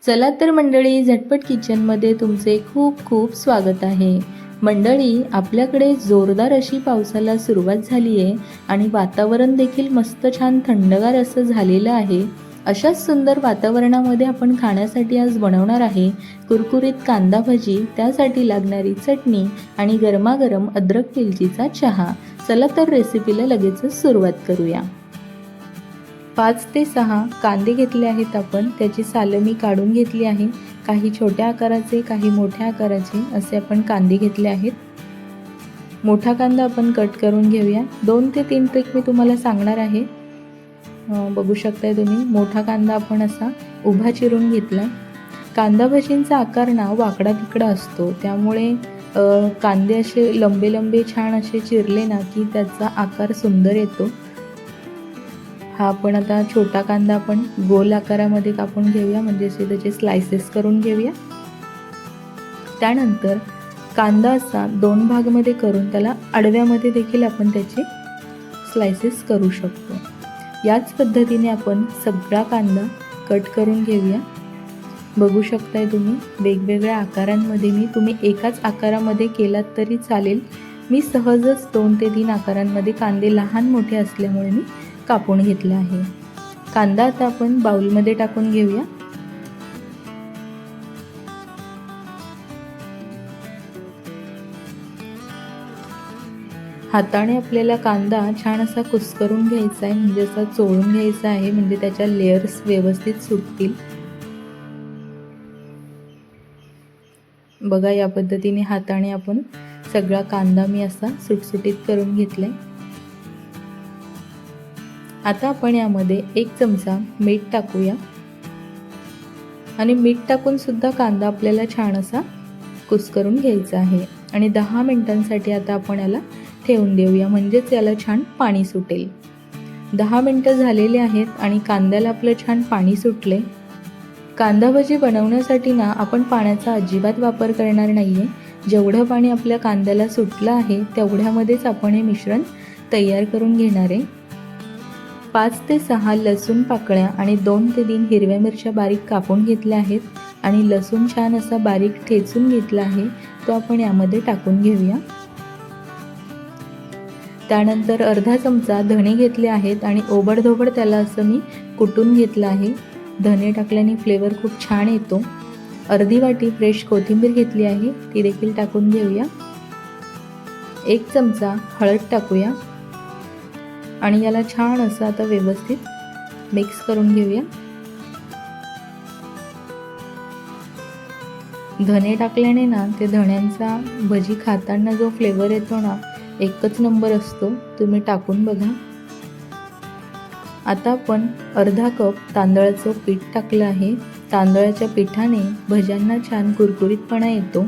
चला तर मंडळी, झटपट किचनमध्ये तुमचे खूप खूप स्वागत आहे. मंडळी, आपल्याकडे जोरदार अशी पावसाला सुरुवात झाली आहे आणि वातावरण देखील मस्त छान थंडगार असं झालेलं आहे. अशाच सुंदर वातावरणामध्ये आपण खाण्यासाठी आज बनवणार आहे कुरकुरीत कांदा भजी, त्यासाठी लागणारी चटणी आणि गरमागरम अद्रक वेलचीचा चहा. चला तर रेसिपीला लगेचच सुरुवात करूया. 5 ते 6 कांदे घेतले आहेत आपण. त्याची सालं मी काढून घेतली आहे. काही छोट्या आकाराचे, काही मोठ्या आकाराचे असे आपण कांदे घेतले आहेत. मोठा कांदा आपण कट करून घेऊया. 2 ते 3 ट्रिक मी तुम्हाला सांगणार आहे. बघू शकताय तुम्ही, मोठा कांदा आपण असा उभा चिरून घेतला. कांदा भजींचा आकार ना वाकडा तिकडा असतो, त्यामुळे कांदे असे लंबे लंबे छान असे चिरले ना की त्याचा आकार सुंदर येतो. हा आपण आता छोटा कांदा आपण गोल आकारामध्ये कापून घेऊया, म्हणजे असे त्याचे स्लायसेस करून घेऊया. त्यानंतर कांदा असा 2 भागमध्ये करून त्याला आडव्यामध्ये देखील आपण त्याचे स्लायसेस करू शकतो. याच पद्धतीने आपण सगळा कांदा कट करून घेऊया. बघू शकताय तुम्ही, वेगवेगळ्या आकारांमध्ये तुम्ही एकाच आकारामध्ये केलात तरी चालेल. मी सहजच 2 ते 3 आकारांमध्ये कांदे लहान मोठे असल्यामुळे मी कापून घेतला आहे. कांदा आता आपण बाउलमध्ये टाकून घेऊया. हाताने आपल्याला कांदा छान असा कुस्करून घ्यायचा आहे, म्हणजे असा चोळून घ्यायचा आहे, म्हणजे त्याच्या लेयर्स व्यवस्थित सुटतील. बघा, या पद्धतीने हाताने आपण सगळा कांदा मी असा सुटसुटीत करून घेतलाय. आता आपण यामध्ये 1 चमचा मीठ टाकूया आणि मीठ टाकून सुद्धा कांदा आपल्याला छान असा कुस्करून घ्यायचा आहे आणि 10 मिनिटांसाठी आता आपण याला ठेवून देऊया, म्हणजेच याला छान पाणी सुटेल. 10 मिनिटं झालेले आहेत आणि कांद्याला आपलं छान पाणी सुटले. कांदा भजी बनवण्यासाठी ना आपण पाण्याचा अजिबात वापर करणार नाहीये. जेवढं पाणी आपल्या कांद्याला सुटलं आहे तेवढ्यामध्येच आपण हे मिश्रण तयार करून घेणार आहे. 5 ते 6 लसूण पाकळ्या आणि 2 ते 3 हिरव्या मिरच्या बारीक कापून घेतल्या आहेत आणि लसूण छान असा बारीक ठेचून घेतला आहे, तो आपण यामध्ये टाकून घेऊया. त्यानंतर अर्धा चमचा धणे घेतले आहेत आणि ओबडधोबड त्याला असं मी कुटून घेतलं आहे. धणे टाकल्याने फ्लेवर खूप छान येतो. अर्धी वाटी फ्रेश कोथिंबीर घेतली आहे, ती देखील टाकून घेऊया. 1 चमचा हळद टाकूया आणि याला छान असं आता व्यवस्थित मिक्स करून घेऊया. धने टाकल्याने ना ते धण्यांचा भजी खाताना जो फ्लेवर येतो ना, एकच नंबर असतो. तुम्ही टाकून बघा. आता आपण अर्धा कप तांदळाचं पीठ टाकलं आहे. तांदळाच्या पिठाने भज्यांना छान कुरकुरीतपणा येतो.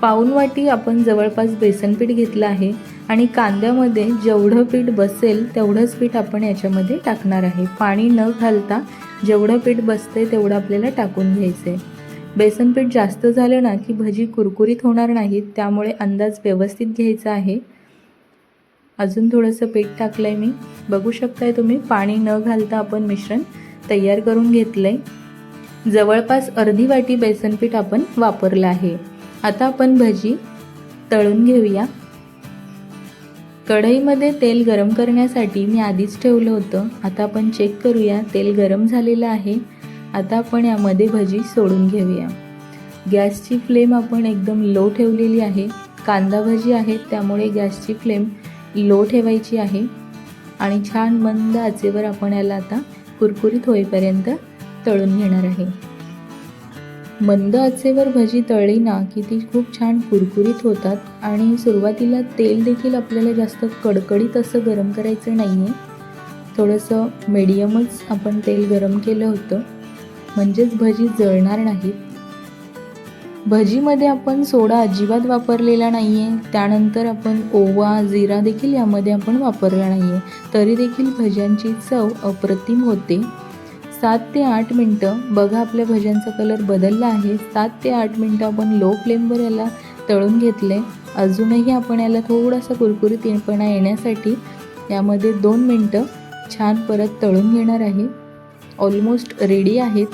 पाऊण वाटी आपण जवळपास बेसन पीठ घेतलं आहे आणि कांद्यामध्ये जेवढं पीठ बसेल तेवढंच पीठ आपण याच्यामध्ये टाकणार आहे. पाणी न घालता जेवढं पीठ बसते तेवढं आपल्याला टाकून घ्यायचं आहे. बेसन पीठ जास्त झालं ना की भजी कुरकुरीत होणार नाहीत, त्यामुळे अंदाज व्यवस्थित घ्यायचा आहे. अजून थोडंसं पीठ टाकलं आहे मी. बघू शकताय तुम्ही, पाणी न घालता आपण मिश्रण तयार करून घेतलं आहे. जवळपास अर्धी वाटी बेसन पीठ आपण वापरलं आहे. आता आपण भजी तळून घेऊया. कढईमध्ये तेल गरम करण्यासाठी मी आधीच ठेवलं होतं. आता आपण चेक करूया, तेल गरम झालेलं आहे. आता आपण यामध्ये भजी सोडून घेऊया. गॅसची फ्लेम आपण एकदम लो ठेवलेली आहे. कांदा भजी आहेत त्यामुळे गॅसची फ्लेम लो ठेवायची आहे आणि छान मंद आचेवर आपण याला आता कुरकुरीत होईपर्यंत तळून घेणार आहे. मंद आचेवर भजी तळली ना की ती खूप छान कुरकुरीत होतात आणि सुरुवातीला तेल देखील आपल्याला जास्त कडकडीत असं गरम करायचं नाही आहे. थोडंसं मीडियमच आपण तेल गरम केलं होतं, म्हणजेच भजी जळणार नाहीत. भजीमध्ये आपण सोडा अजिबात वापरलेला नाही आहे. त्यानंतर आपण ओवा, जिरा देखील यामध्ये आपण वापरला नाही आहे, तरी देखील भज्यांची चव अप्रतिम होते. 7 ते 8 मिनटं, बघा आपल्या भज्यांचा कलर बदलला आहे. 7 ते 8 मिनटं आपण लो फ्लेमवर याला तळून घेतले. अजूनही आपण याला थोडासा कुरकुरीतपणा येण्यासाठी यामध्ये 2 मिनटं छान परत तळून घेणार आहे. ऑलमोस्ट रेडी आहेत.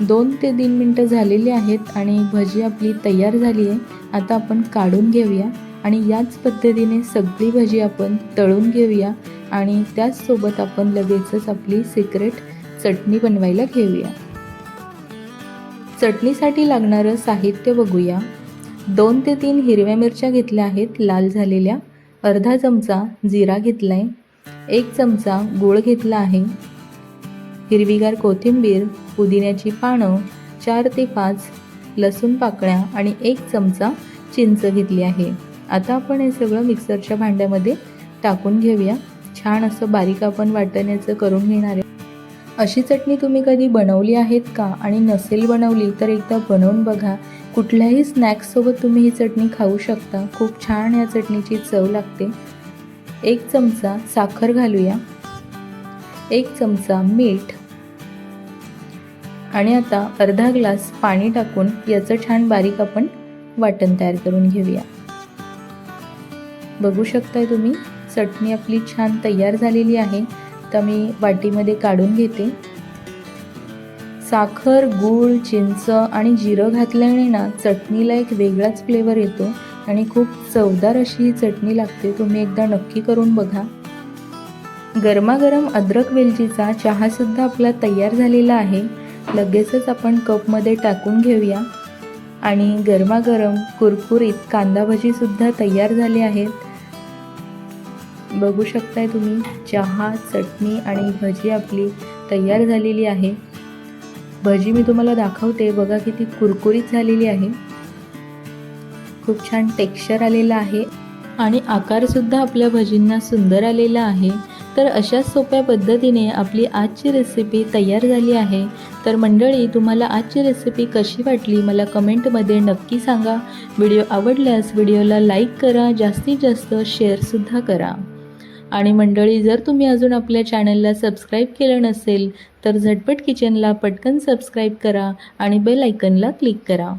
2 ते 3 मिनटं झालेली आहेत आणि भजी आपली तयार झाली आहे. आता आपण काढून घेऊया आणि याच पद्धतीने सगळी भजी आपण तळून घेऊया आणि त्याचसोबत आपण लगेचच आपली सिक्रेट चटणी बनवायला घेऊया. चटणीसाठी लागणारं साहित्य बघूया. 2 ते 3 हिरव्या मिरच्या घेतल्या आहेत लाल झालेल्या, अर्धा चमचा जिरा घेतला आहे, 1 चमचा गूळ घेतला आहे, हिरवीगार कोथिंबीर, पुदिन्याची पानं, 4 ते 5 लसूण पाकळ्या आणि 1 चमचा चिंच घेतली आहे. आता आपण हे सगळं मिक्सरच्या भांड्यामध्ये टाकून घेऊया. छान असं बारीक आपण वाटण्याचं करून घेणार आहे. अशी चटणी तुम्ही कधी बनवली आहेत का? आणि नसेल बनवली तर एकदा बनवून बघा. कुठल्याही स्नॅक्ससोबत तुम्ही ही चटणी खाऊ शकता. खूप छान या चटणीची चव लागते. 1 चमचा साखर घालूया, 1 चमचा मीठ आणि आता अर्धा ग्लास पाणी टाकून याचं छान बारीक आपण वाटण तयार करून घेऊया. बघू शकताय तुम्ही चटणी आपली छान तयार झालेली आहे. तर मी वाटीमध्ये काढून घेते. साखर, गूळ, चिंच आणि जिरं घातल्याने ना चटणीला एक वेगळाच फ्लेवर येतो आणि खूप चवदार अशी ही चटणी लागते. तुम्ही एकदा नक्की करून बघा. गरमागरम अद्रक वेलचीचा चहासुद्धा आपला तयार झालेला आहे. लगेचच आपण कपमध्ये टाकून घेऊया आणि गरमागरम कुरकुरीत कांदा भजीसुद्धा तयार झाले आहेत. बघू शकताय तुम्ही चहा, चटणी आणि भजी आपली तयार झालेली आहे. भजी मी तुम्हाला दाखवते. बघा किती कुरकुरीत झालेली आहे. खूप छान टेक्स्चर आलेलं आहे आणि आकारसुद्धा आपल्या भजींना सुंदर आलेला आहे. तर अशा सोप्या पद्धतीने आपली आजची रेसिपी तयार झाली आहे. तर मंडळी, तुम्हाला आजची रेसिपी कशी वाटली मला कमेंटमध्ये नक्की सांगा. व्हिडिओ आवडल्यास व्हिडिओला लाईक करा, जास्तीत जास्त शेअरसुद्धा करा. आणि मंडळी, जर तुम्ही अजून आपल्या चॅनलला सबस्क्राईब केलं नसेल तर झटपट किचनला पटकन सबस्क्राईब करा आणि बेल आयकनला क्लिक करा.